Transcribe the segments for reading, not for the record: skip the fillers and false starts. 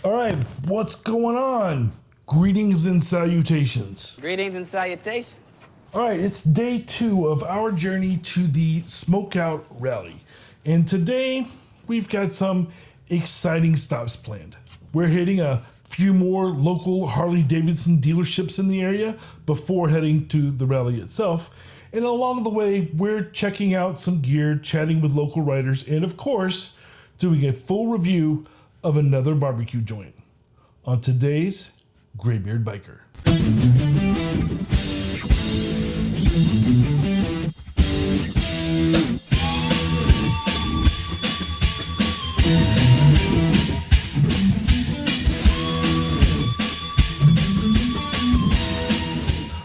All right, what's going on? Greetings and salutations. Greetings and salutations. All right, it's day 2 of our journey to the Smokeout rally. And today, we've got some exciting stops planned. We're hitting a few more local Harley-Davidson dealerships in the area before heading to the rally itself. And along the way, we're checking out some gear, chatting with local riders, and of course, doing a full review of another barbecue joint on today's Graybeard Biker.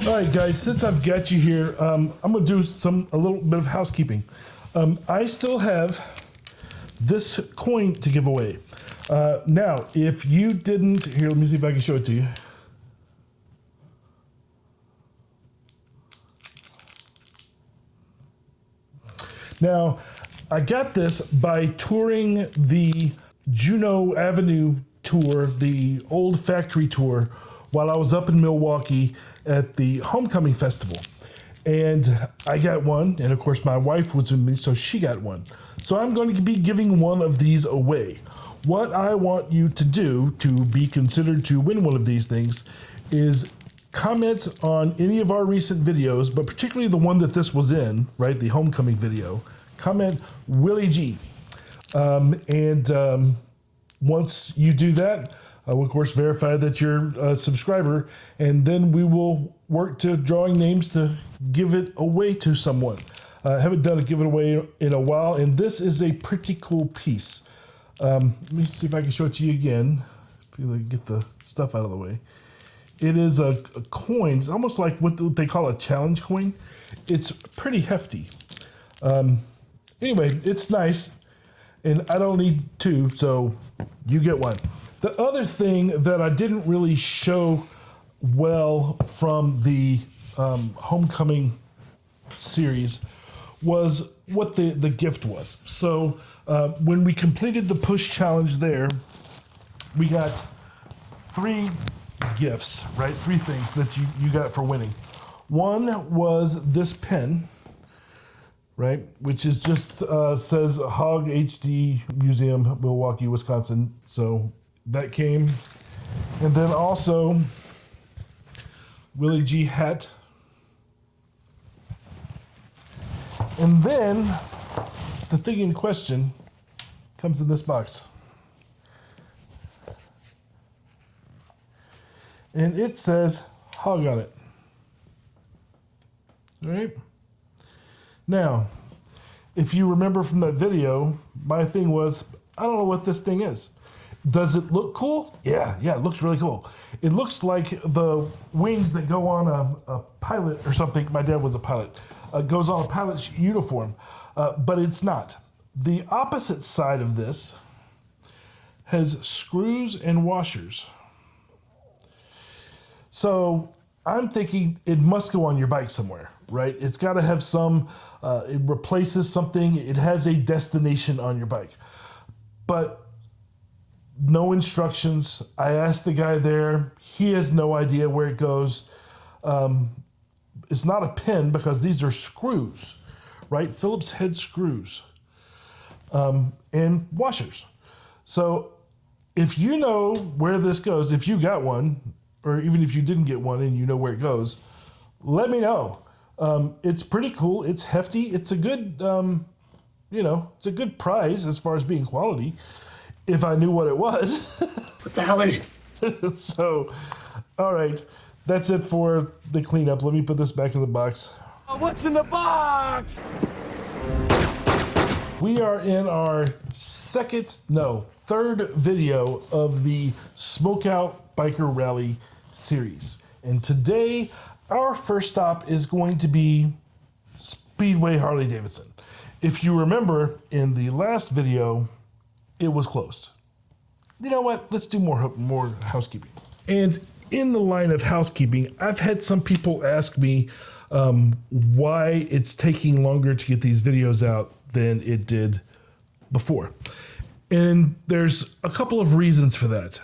All right, guys, since I've got you here, I'm gonna do a little bit of housekeeping. I still have this coin to give away. Now, if you didn't, here, let me see if I can show it to you. Now, I got this by touring the Juneau Avenue tour, the old factory tour, while I was up in Milwaukee at the Homecoming Festival. And I got one, and of course my wife was with me, so she got one. So I'm going to be giving one of these away. What I want you to do to be considered to win one of these things is comment on any of our recent videos, but particularly the one that this was in, right, the Homecoming video. Comment Willie G. Once you do that, I will of course verify that you're a subscriber, and then we will work to drawing names to give it away to someone. I haven't done a giveaway in a while, and this is a pretty cool piece. Let me see if I can show it to you again. If you get the stuff out of the way. It is a coin. It's almost like what they call a challenge coin. It's pretty hefty. Anyway, it's nice, and I don't need 2, so you get one. The other thing that I didn't really show well from the Homecoming series was what the gift was. So when we completed the push challenge there, we got 3 gifts, right? 3 things that you got for winning. One was this pen, right? Which is just says Hog HD Museum, Milwaukee, Wisconsin. So that came. And then also Willie G hat. And then the thing in question comes in this box. And it says Hog on it. All right? Now, if you remember from that video, my thing was, I don't know what this thing is. Does it look cool? Yeah, it looks really cool. It looks like the wings that go on a pilot or something. My dad was a pilot. Goes on a pilot's uniform, but it's not. The opposite side of this has screws and washers. So I'm thinking it must go on your bike somewhere, right? It's got to have some, it replaces something. It has a destination on your bike. But no instructions. I asked the guy there. He has no idea where it goes. It's not a pin because these are screws, right? Phillips head screws and washers. So if you know where this goes, if you got one, or even if you didn't get one and you know where it goes, let me know. It's pretty cool. It's hefty. It's a good, it's a good prize as far as being quality. If I knew what it was. What the hell is it? So, all right. That's it for the cleanup. Let me put this back in the box. What's in the box? We are in our third video of the Smokeout Biker Rally series. And today, our first stop is going to be Speedway Harley-Davidson. If you remember, in the last video, it was closed. You know what? Let's do more housekeeping. And in the line of housekeeping, I've had some people ask me why it's taking longer to get these videos out than it did before. And there's a couple of reasons for that.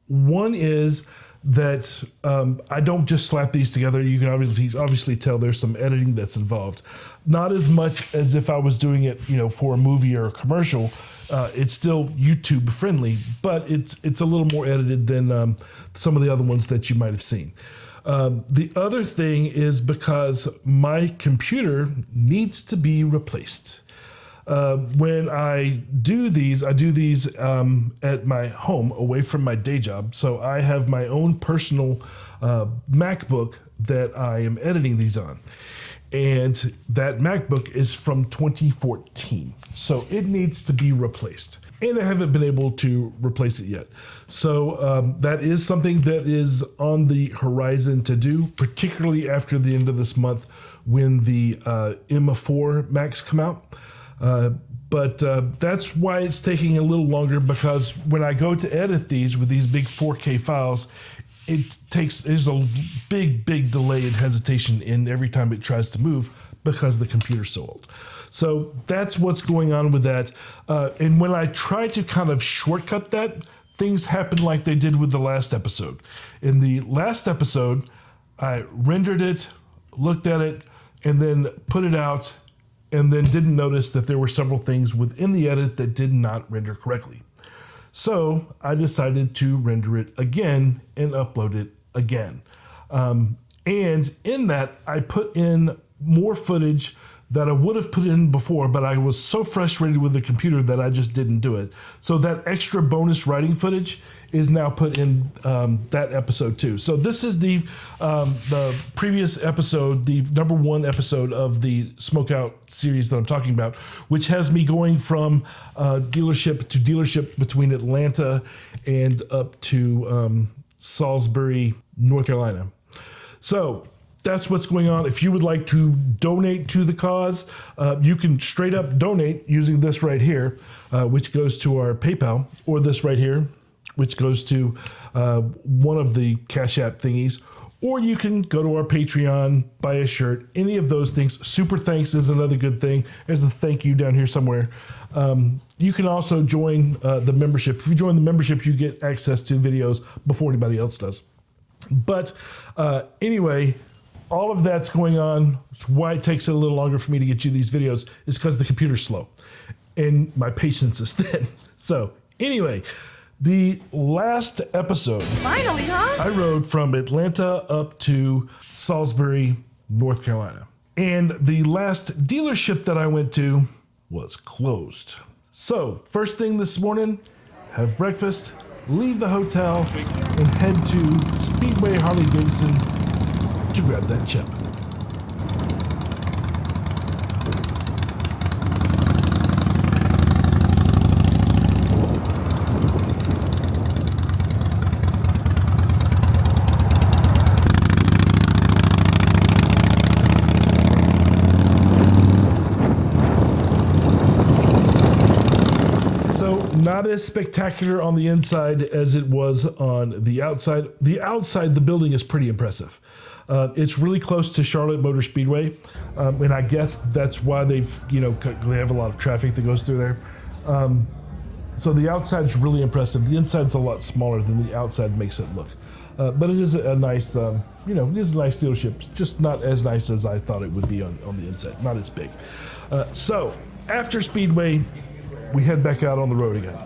One is that I don't just slap these together. You can obviously tell there's some editing that's involved. Not as much as if I was doing it, for a movie or a commercial. It's still YouTube friendly, but it's a little more edited than some of the other ones that you might have seen. The other thing is because my computer needs to be replaced. When I do these at my home away from my day job. So I have my own personal MacBook that I am editing these on. And that MacBook is from 2014. So it needs to be replaced. And I haven't been able to replace it yet. So that is something that is on the horizon to do, particularly after the end of this month when the M4 Macs come out. But that's why it's taking a little longer, because when I go to edit these with these big 4K files, there's a big delay and hesitation in every time it tries to move because the computer's so old. So that's what's going on with that. And when I try to kind of shortcut that, things happen like they did with the last episode. In the last episode, I rendered it, looked at it, and then put it out, and then didn't notice that there were several things within the edit that did not render correctly. So I decided to render it again and upload it again. And in that, I put in more footage that I would have put in before, but I was so frustrated with the computer that I just didn't do it. So that extra bonus writing footage is now put in that episode too. So this is the previous episode, the number 1 episode of the Smokeout series that I'm talking about, which has me going from dealership to dealership between Atlanta and up to Salisbury, North Carolina. So that's what's going on. If you would like to donate to the cause, you can straight up donate using this right here, which goes to our PayPal, or this right here, which goes to one of the Cash App thingies. Or you can go to our Patreon, buy a shirt, any of those things. Super thanks is another good thing. There's a thank you down here somewhere. You can also join the membership. If you join the membership, you get access to videos before anybody else does. But anyway, all of that's going on. It's why it takes a little longer for me to get you these videos, is because the computer's slow and my patience is thin. So anyway, the last episode, Finally, huh? I rode from Atlanta up to Salisbury, North Carolina. And the last dealership that I went to was closed. So first thing this morning, have breakfast, leave the hotel, and head to Speedway Harley-Davidson to grab that chip. So not as spectacular on the inside as it was on the outside. The outside, the building is pretty impressive. It's really close to Charlotte Motor Speedway, and I guess that's why they have a lot of traffic that goes through there. So the outside's really impressive. The inside's a lot smaller than the outside makes it look. But it is a nice, it is a nice dealership. Just not as nice as I thought it would be on the inside. Not as big. So after Speedway, we head back out on the road again.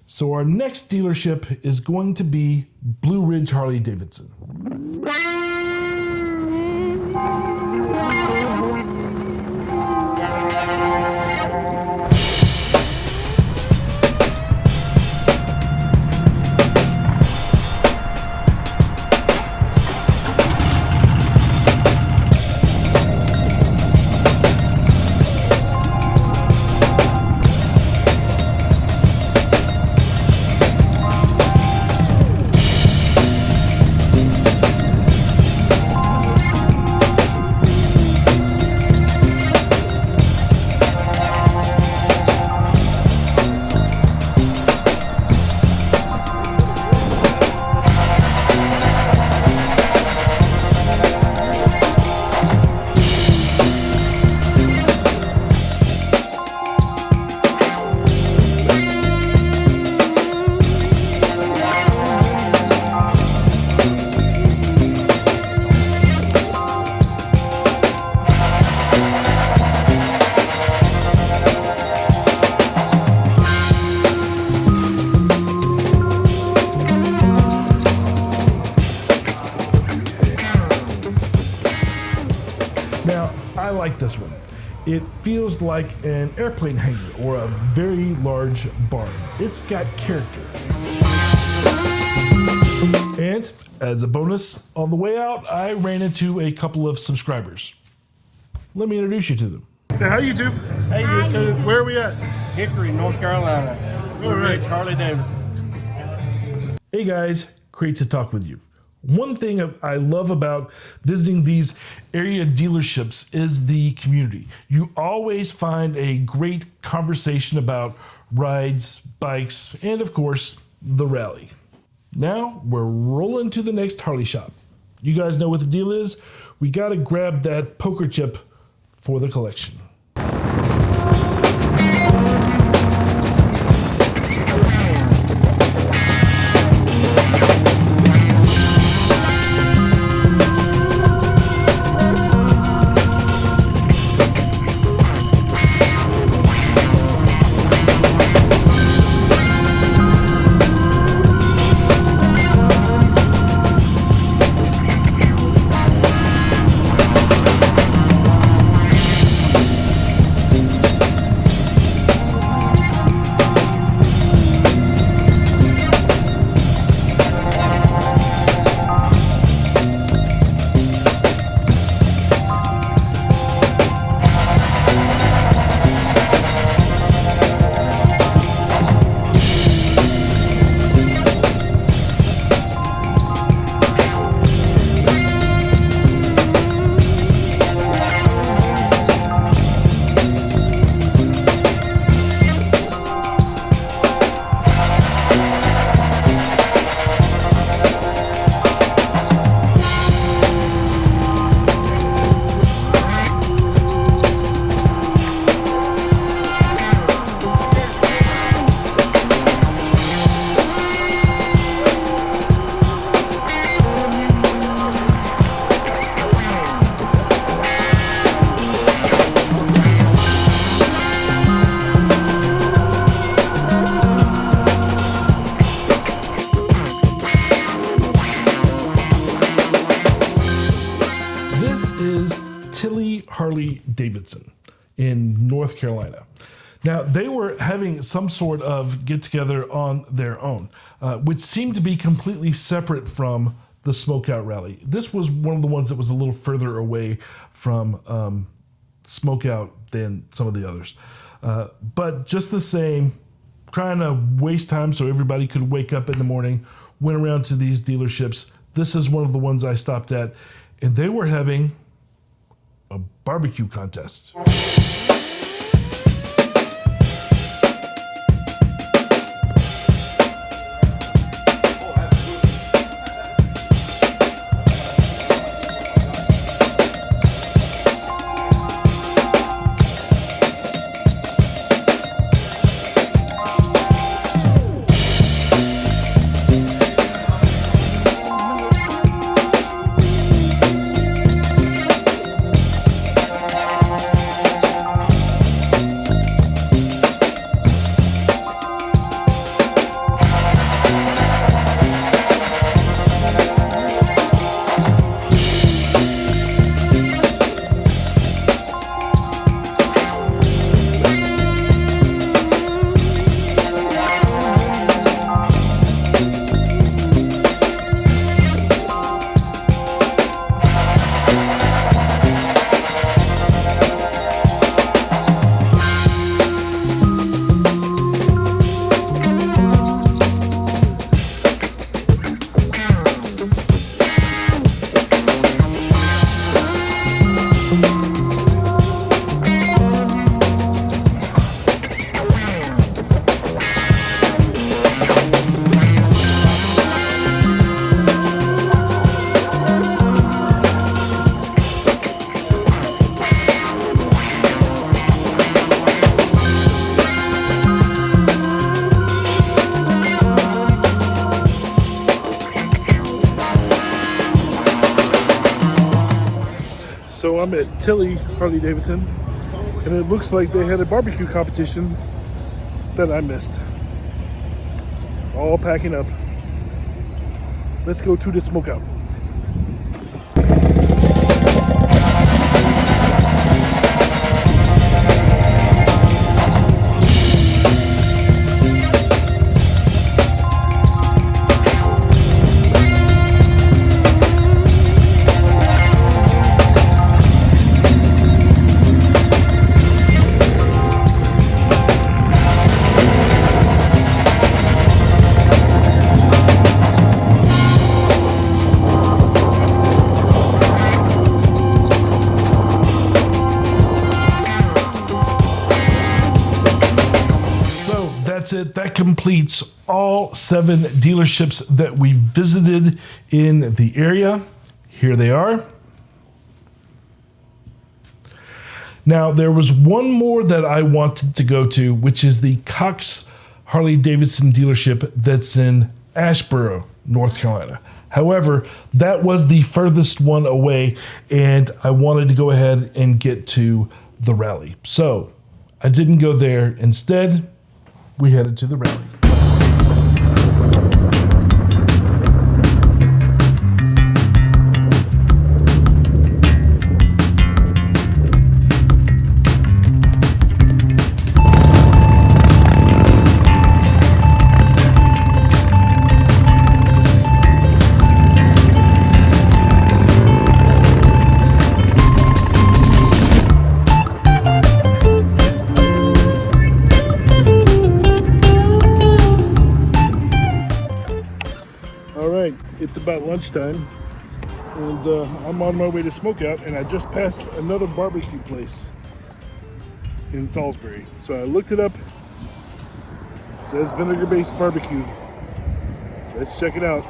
So our next dealership is going to be Blue Ridge Harley-Davidson. this one. It feels like an airplane hangar or a very large barn. It's got character. And as a bonus, on the way out, I ran into a couple of subscribers. Let me introduce you to them. Say hi, YouTube. Hey, YouTube. Where are we at? Hickory, North Carolina. All right. Harley-Davidson. Hey guys, great to talk with you. One thing I love about visiting these area dealerships is the community. You always find a great conversation about rides, bikes, and of course, the rally. Now we're rolling to the next Harley shop. You guys know what the deal is. We gotta grab that poker chip for the collection. Harley-Davidson in North Carolina. Now, they were having some sort of get-together on their own, which seemed to be completely separate from the Smokeout rally. This was one of the ones that was a little further away from Smokeout than some of the others. But just the same, trying to waste time so everybody could wake up in the morning, went around to these dealerships. This is one of the ones I stopped at, and they were having a barbecue contest. So I'm at Tilly Harley-Davidson, and it looks like they had a barbecue competition that I missed. All packing up. Let's go to the Smokeout. that's it. That completes all 7 dealerships that we visited in the area. Here they are. Now, there was one more that I wanted to go to, which is the Cox Harley-Davidson dealership that's in Asheboro, North Carolina. However, that was the furthest one away, and I wanted to go ahead and get to the rally. So I didn't go there. Instead, we headed to the rally. It's about lunchtime, and I'm on my way to Smokeout, and I just passed another barbecue place in Salisbury. So I looked it up. It says vinegar-based barbecue. Let's check it out.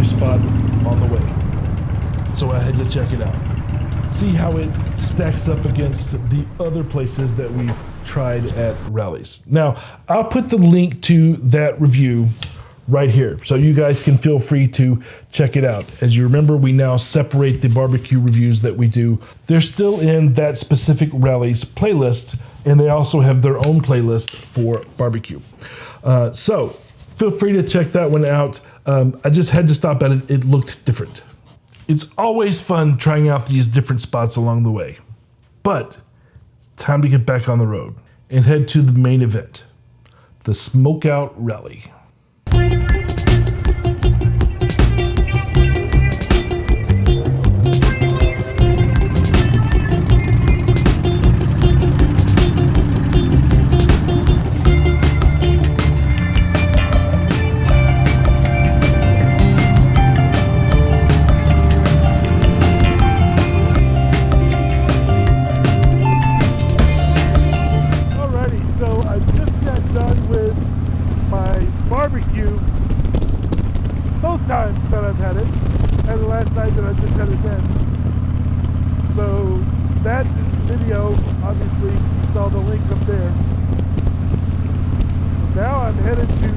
Spot on the way, so I had to check it out, see how it stacks up against the other places that we've tried at rallies. Now, I'll put the link to that review right here, so you guys can feel free to check it out. As you remember, we now separate the barbecue reviews that we do. They're still in that specific rallies playlist, and they also have their own playlist for barbecue. So feel free to check that one out. I just had to stop at it. It looked different. It's always fun trying out these different spots along the way. But it's time to get back on the road and head to the main event, the Smokeout Rally. Times that I've had it, and the last night that I just had it then. So that video, obviously, you saw the link up there. Now I'm headed to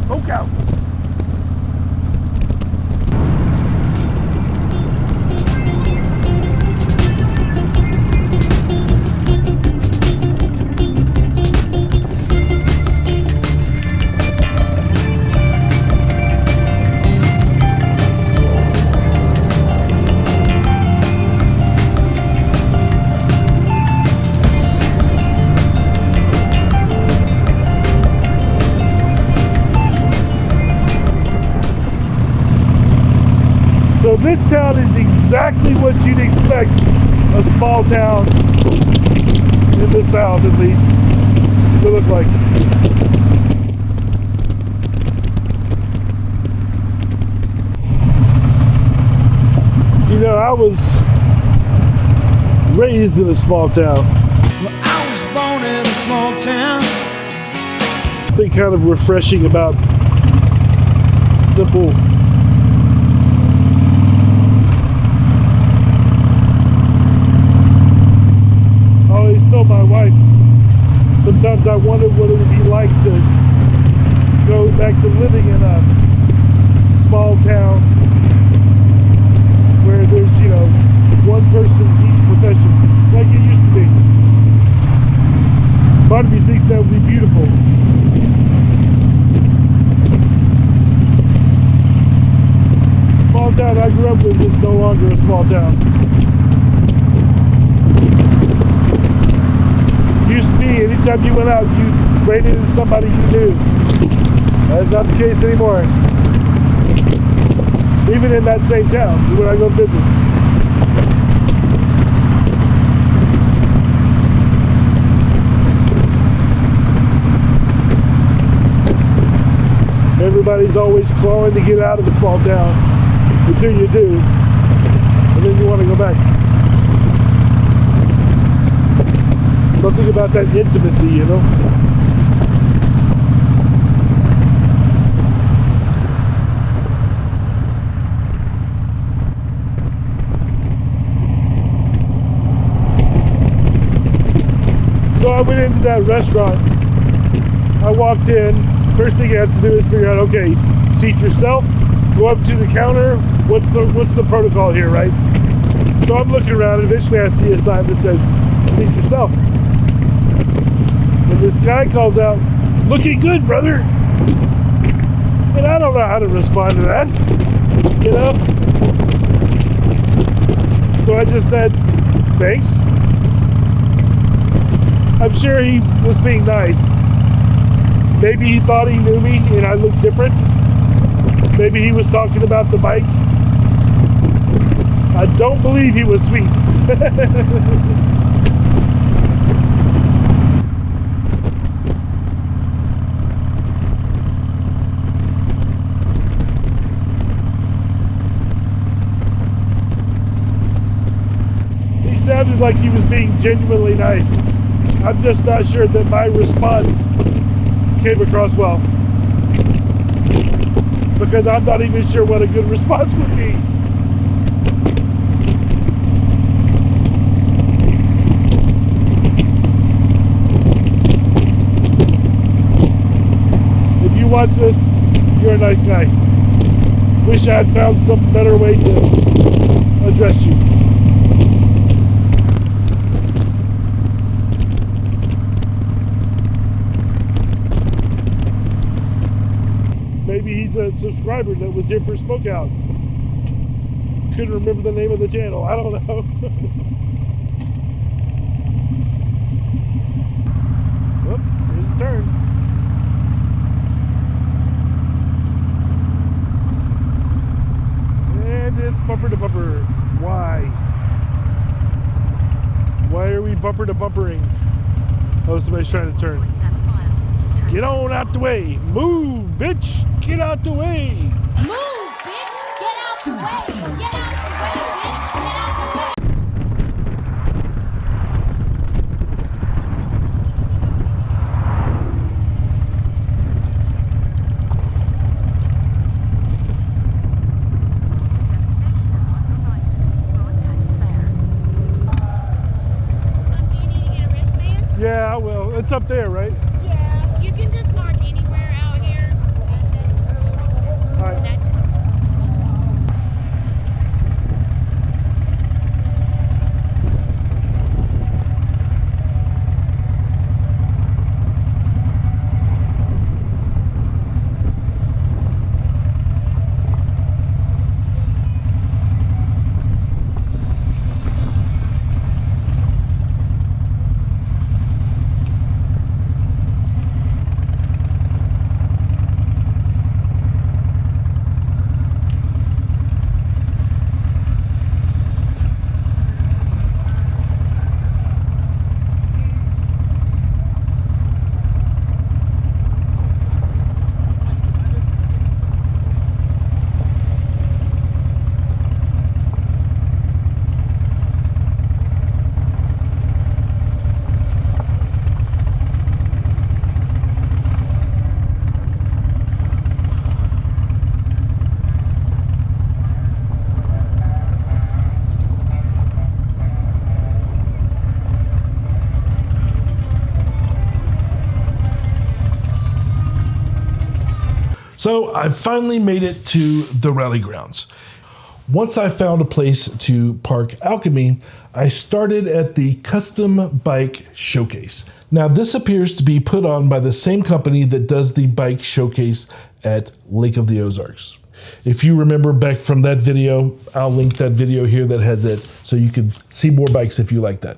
Smokeout. So this town is exactly what you'd expect a small town in the South, at least, to look like. You know, I was raised in a small town. Well, I was born in a small town. Something kind of refreshing about simple. I told my wife, sometimes I wonder what it would be like to go back to living in a small town where there's, you know, one person each profession, like it used to be. Part of me thinks that would be beautiful. Small town I grew up with is no longer a small town. Used to be, anytime you went out, you ran into somebody you knew. That's not the case anymore. even in that same town when I go visit. Everybody's always clawing to get out of a small town until you do, and then you want to go back. Something about that intimacy, you know? So I went into that restaurant. I walked in. First thing you have to do is figure out, okay, seat yourself, go up to the counter. What's the protocol here, right? So I'm looking around, and eventually I see a sign that says, seat yourself. And this guy calls out, looking good, brother. And I don't know how to respond to that, you know? So I just said, thanks. I'm sure he was being nice. Maybe he thought he knew me and I looked different. Maybe he was talking about the bike. I don't believe he was sweet. He sounded like he was being genuinely nice. I'm just not sure that my response came across well, because I'm not even sure what a good response would be. If you watch this, you're a nice guy. Wish I had found some better way to address you. Maybe he's a subscriber that was here for Smokeout. Couldn't remember the name of the channel. I don't know. Whoop, here's a turn. And it's bumper to bumper. Why? Why are we bumper to bumpering? Oh, somebody's trying to turn. Get on out the way. Move, bitch. Get out the way. Move, bitch! Get out the way! Get out the way, bitch! Get out the way! Destination is on your right. Road County Fair. Do you need to get a wristband? Yeah, I will. It's up there, right? Yeah. You can just mark anywhere out here. All right. That's So I finally made it to the rally grounds. Once I found a place to park Alchemy, I started at the Custom Bike Showcase. Now this appears to be put on by the same company that does the bike showcase at Lake of the Ozarks. If you remember back from that video, I'll link that video here that has it so you can see more bikes if you like that.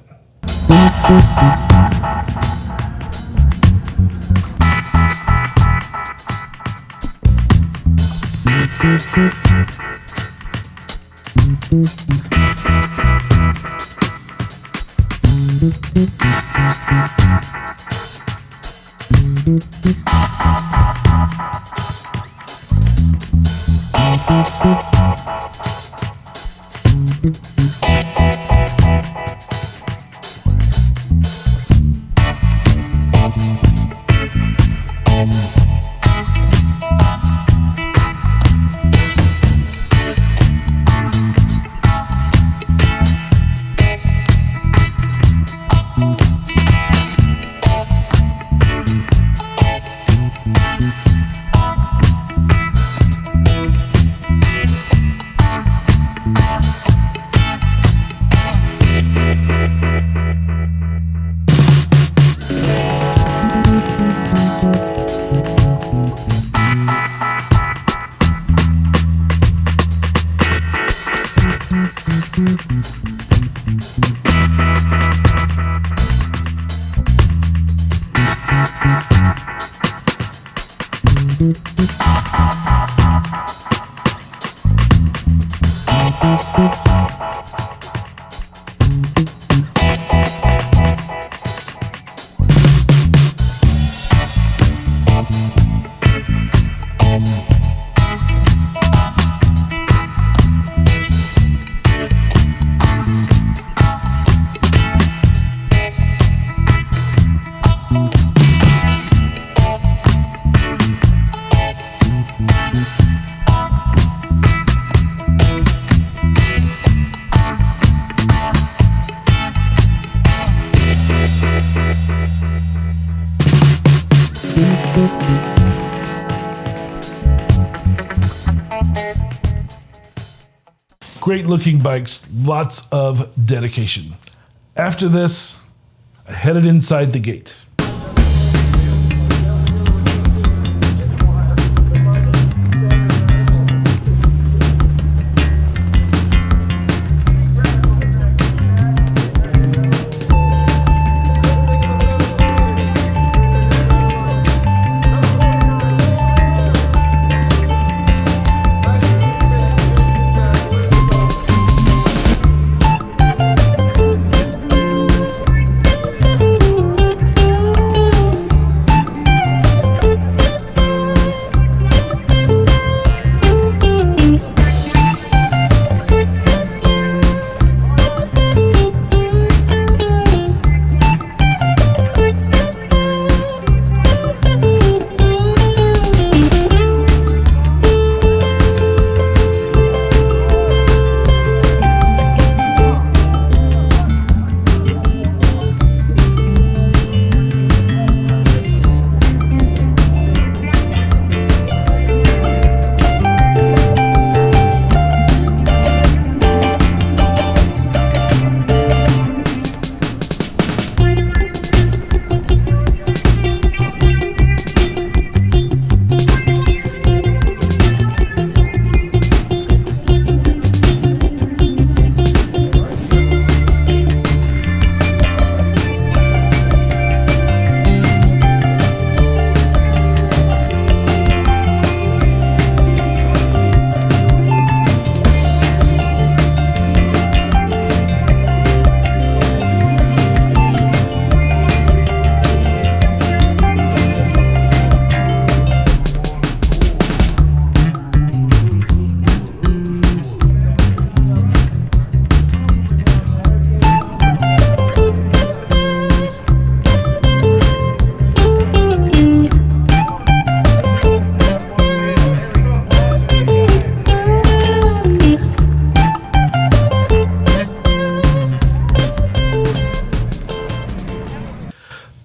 Great looking bikes, lots of dedication. After this, I headed inside the gate.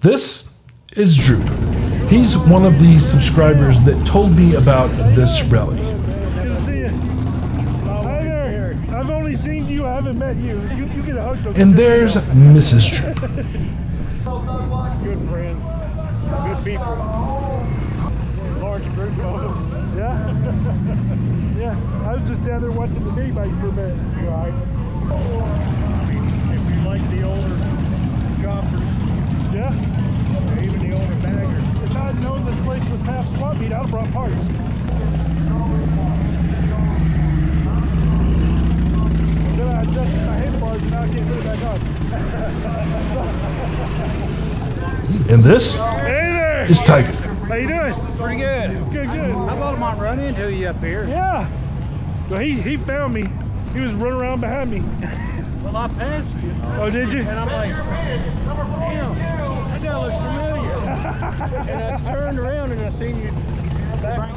This is Droop. He's one of the subscribers that told me about this rally. Good to see you. Hi there. I've only seen you, I haven't met you. You get a hug. And there's Mrs. Droop. Good friends. Good people. Large group of us. Yeah? Yeah. I was just down there watching the mini bike for a minute. Right. I mean, if you like the older choppers. Yeah? Even the older baggers. If I'd known this place was half swap meet, I'd have brought parts. And this Hey there! is Tiger. How you doing? Pretty good. Good, good. How about I might run into you up here? Yeah. Well, he found me. He was running around behind me. Well, I passed you. Oh, did you? And I'm like, damn, that guy looks familiar. And I turned around and I seen you back.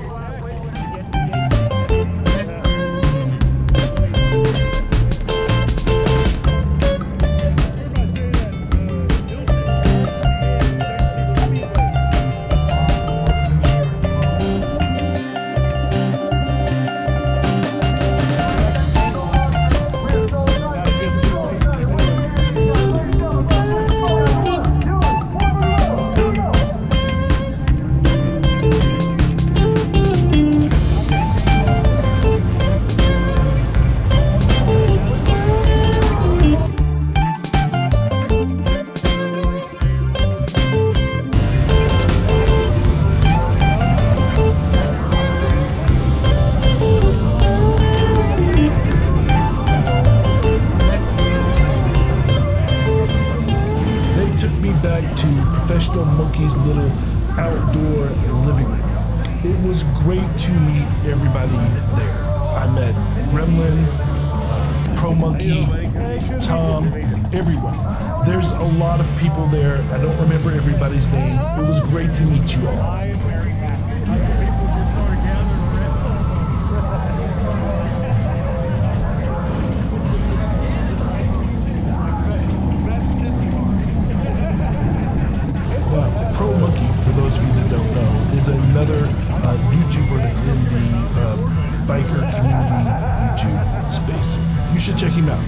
Professional Monkey's little outdoor living room. It was great to meet everybody there. I met Gremlin, Pro Monkey, Tom, everyone. There's a lot of people there. I don't remember everybody's name. It was great to meet you all. Pro Monkey, for those of you that don't know, is another YouTuber that's in the biker community YouTube space. You should check him out.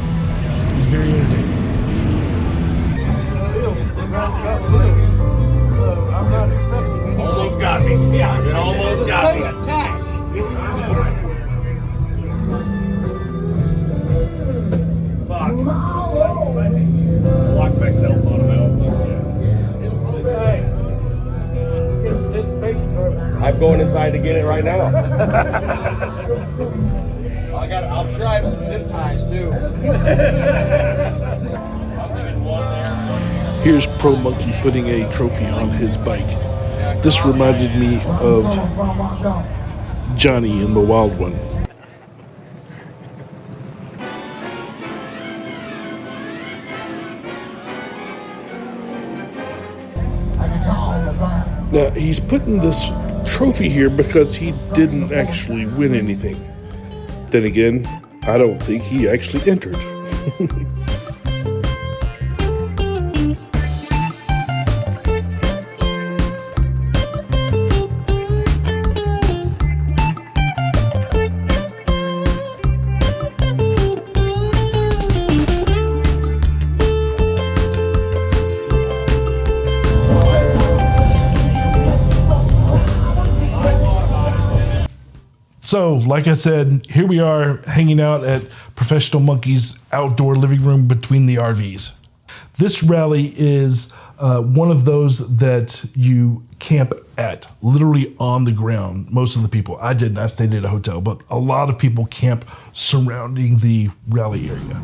He's very entertaining. So I'm not expecting anything. Almost got me. Yeah, it almost got me. Fuck. Locked myself on him. I'm going inside to get it right now. I'll try some zip ties too. Here's Pro Monkey putting a trophy on his bike. This reminded me of Johnny in The Wild One. Now, he's putting this trophy here because he didn't actually win anything. Then again, I don't think he actually entered. So, like I said, here we are hanging out at Professional Monkey's outdoor living room between the RVs. This rally is one of those that you camp at, literally on the ground. Most of the people, I didn't, I stayed at a hotel, but a lot of people camp surrounding the rally area.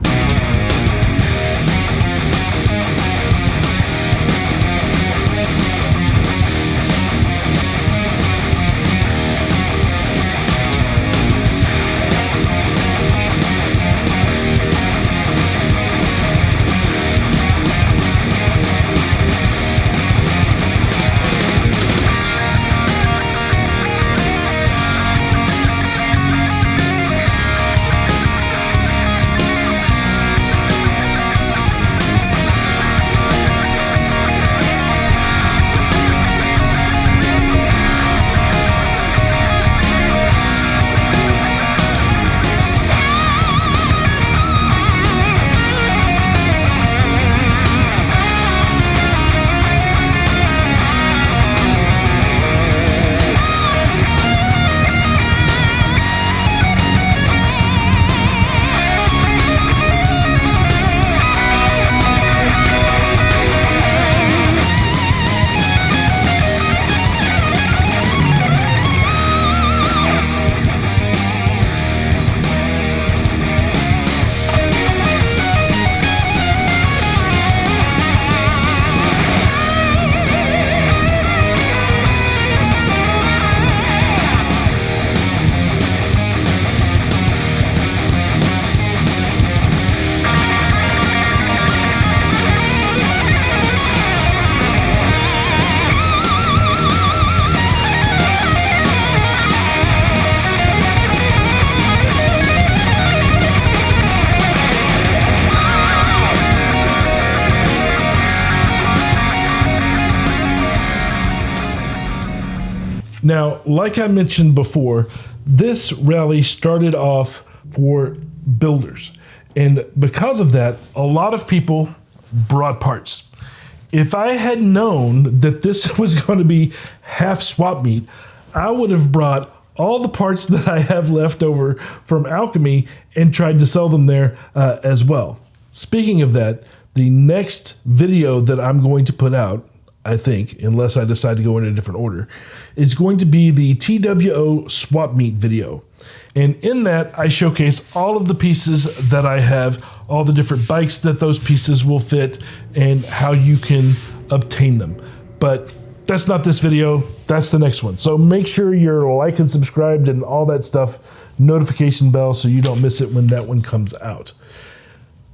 Now, like I mentioned before, this rally started off for builders. And because of that, a lot of people brought parts. If I had known that this was going to be half swap meet, I would have brought all the parts that I have left over from Alchemy and tried to sell them there as well. Speaking of that, the next video that I'm going to put out, I think, unless I decide to go in a different order, is going to be the TWO swap meet video. And in that, I showcase all of the pieces that I have, all the different bikes that those pieces will fit, and how you can obtain them. But that's not this video, that's the next one. So make sure you're like and subscribed and all that stuff, notification bell, so you don't miss it when that one comes out.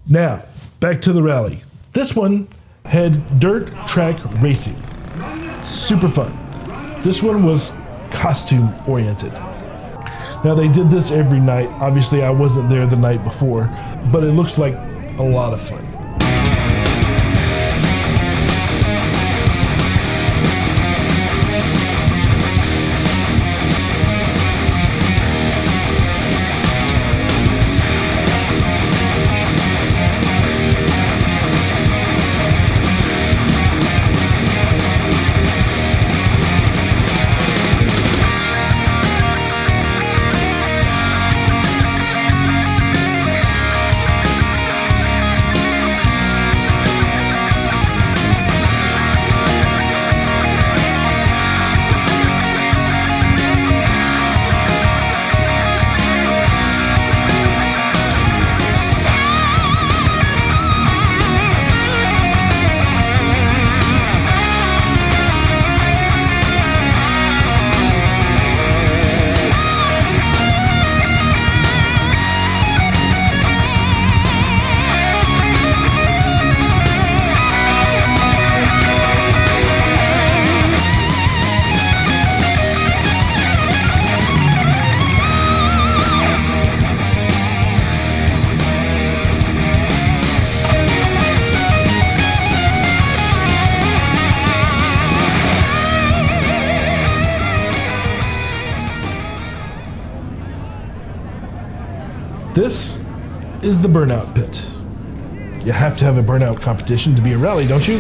Now, back to the rally. This one had dirt track racing. Super fun. This one was costume oriented. Now they did this every night. Obviously I wasn't there the night before, but it looks like a lot of fun. This is the burnout pit. You have to have a burnout competition to be a rally, don't you?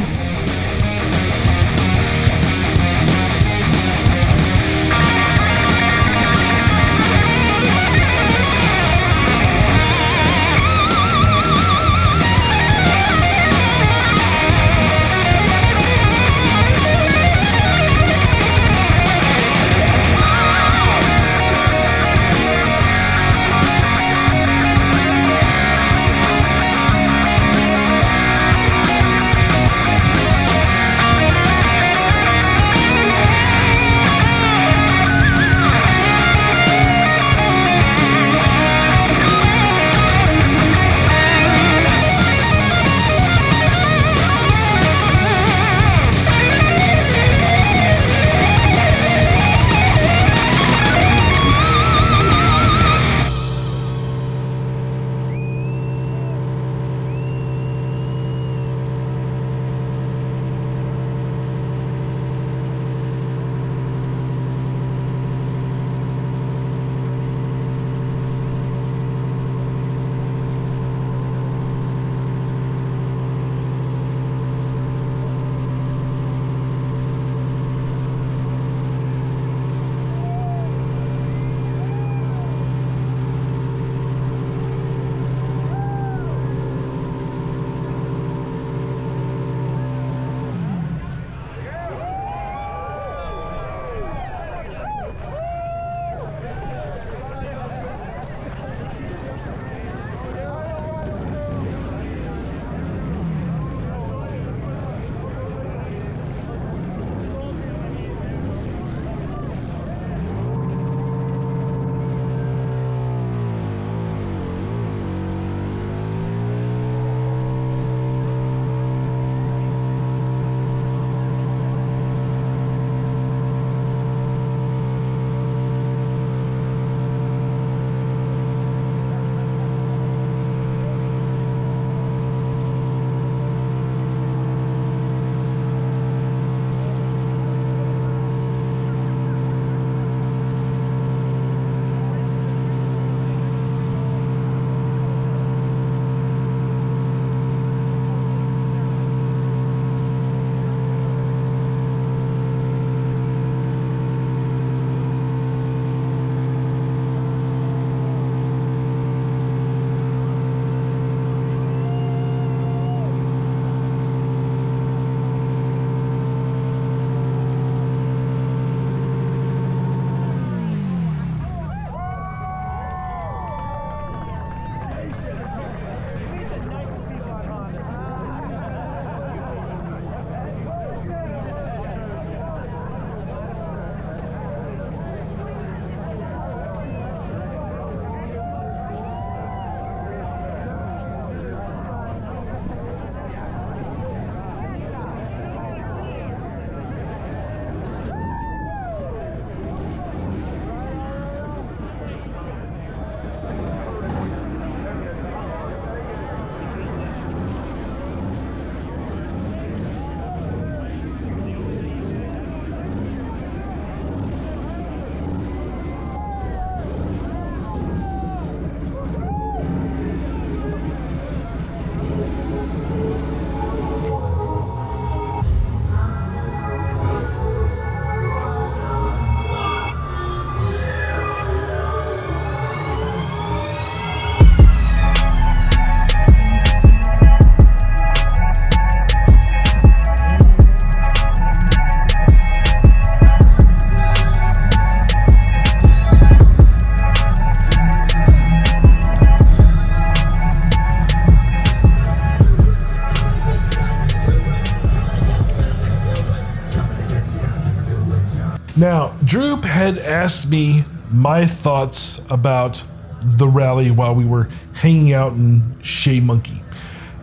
Now, Drew had asked me my thoughts about the rally while we were hanging out in Shea Monkey.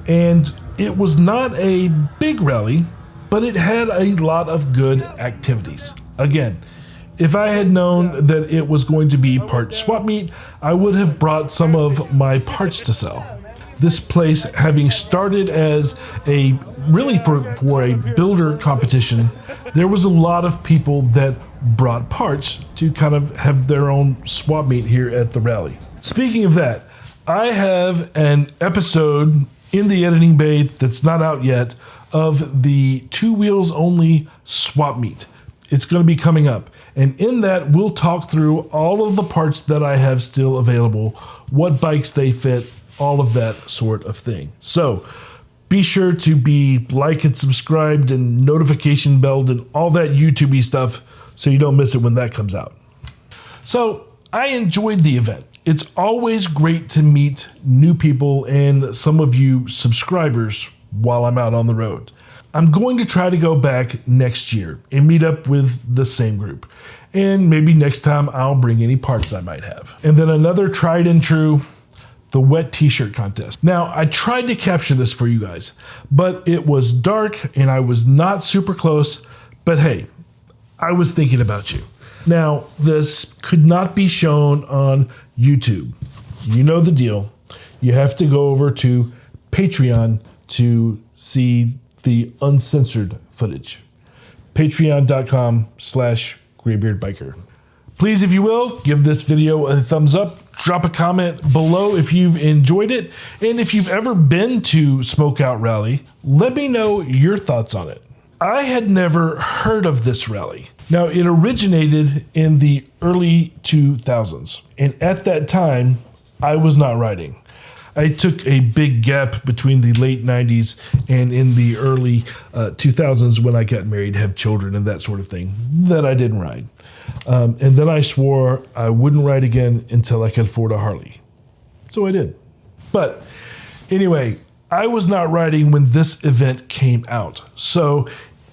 And it was not a big rally, but it had a lot of good activities. Again, if I had known that it was going to be part swap meet, I would have brought some of my parts to sell. This place, having started as a really for a builder competition, there was a lot of people that brought parts to kind of have their own swap meet here at the rally. Speaking of that, I have an episode in the editing bay that's not out yet of the 2 wheels only swap meet. It's going to be coming up. And in that, we'll talk through all of the parts that I have still available, what bikes they fit, all of that sort of thing. So be sure to be like and subscribed and notification belled and all that YouTube-y stuff so you don't miss it when that comes out. So I enjoyed the event. It's always great to meet new people and some of you subscribers while I'm out on the road. I'm going to try to go back next year and meet up with the same group. And maybe next time I'll bring any parts I might have. And then another tried and true, the wet t-shirt contest. Now, I tried to capture this for you guys, but it was dark and I was not super close. But hey, I was thinking about you. Now, this could not be shown on YouTube. You know the deal. You have to go over to Patreon to see the uncensored footage. Patreon.com/graybeardbiker. Please, if you will, give this video a thumbs up. Drop a comment below if you've enjoyed it. And if you've ever been to Smokeout Rally, let me know your thoughts on it. I had never heard of this rally. Now, it originated in the early 2000s. And at that time, I was not riding. I took a big gap between the late 90s and in the early 2000s when I got married, have children and that sort of thing, that I didn't ride. And then I swore I wouldn't ride again until I could afford a Harley. So I did. But anyway, I was not riding when this event came out. So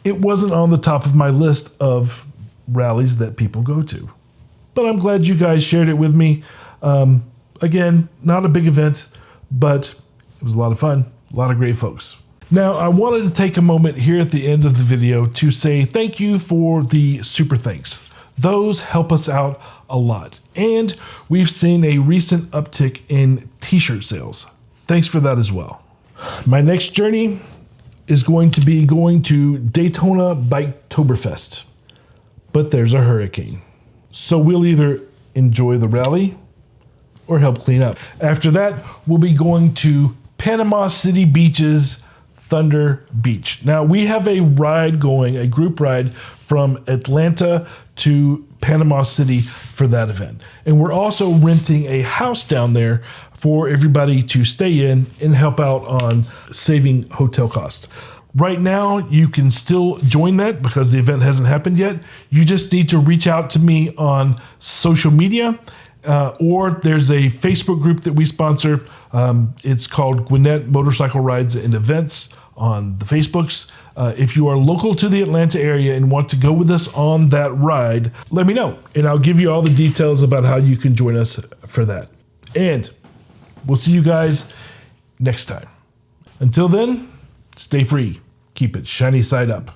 it wasn't on the top of my list of rallies that people go to. But I'm glad you guys shared it with me. Again, not a big event, but it was a lot of fun, a lot of great folks. Now, I wanted to take a moment here at the end of the video to say thank you for the super thanks. Those help us out a lot. And we've seen a recent uptick in t-shirt sales. Thanks for that as well. My next journey is going to be going to Daytona Biketoberfest. But there's a hurricane. So we'll either enjoy the rally or help clean up. After that, we'll be going to Panama City Beach's Thunder Beach. Now, we have a ride going, a group ride from Atlanta to Panama City for that event. And we're also renting a house down there for everybody to stay in and help out on saving hotel costs. Right now, you can still join that because the event hasn't happened yet. You just need to reach out to me on social media, or there's a Facebook group that we sponsor. It's called Gwinnett Motorcycle Rides and Events on the Facebooks. If you are local to the Atlanta area and want to go with us on that ride, let me know, and I'll give you all the details about how you can join us for that. And we'll see you guys next time. Until then, stay free. Keep it shiny side up.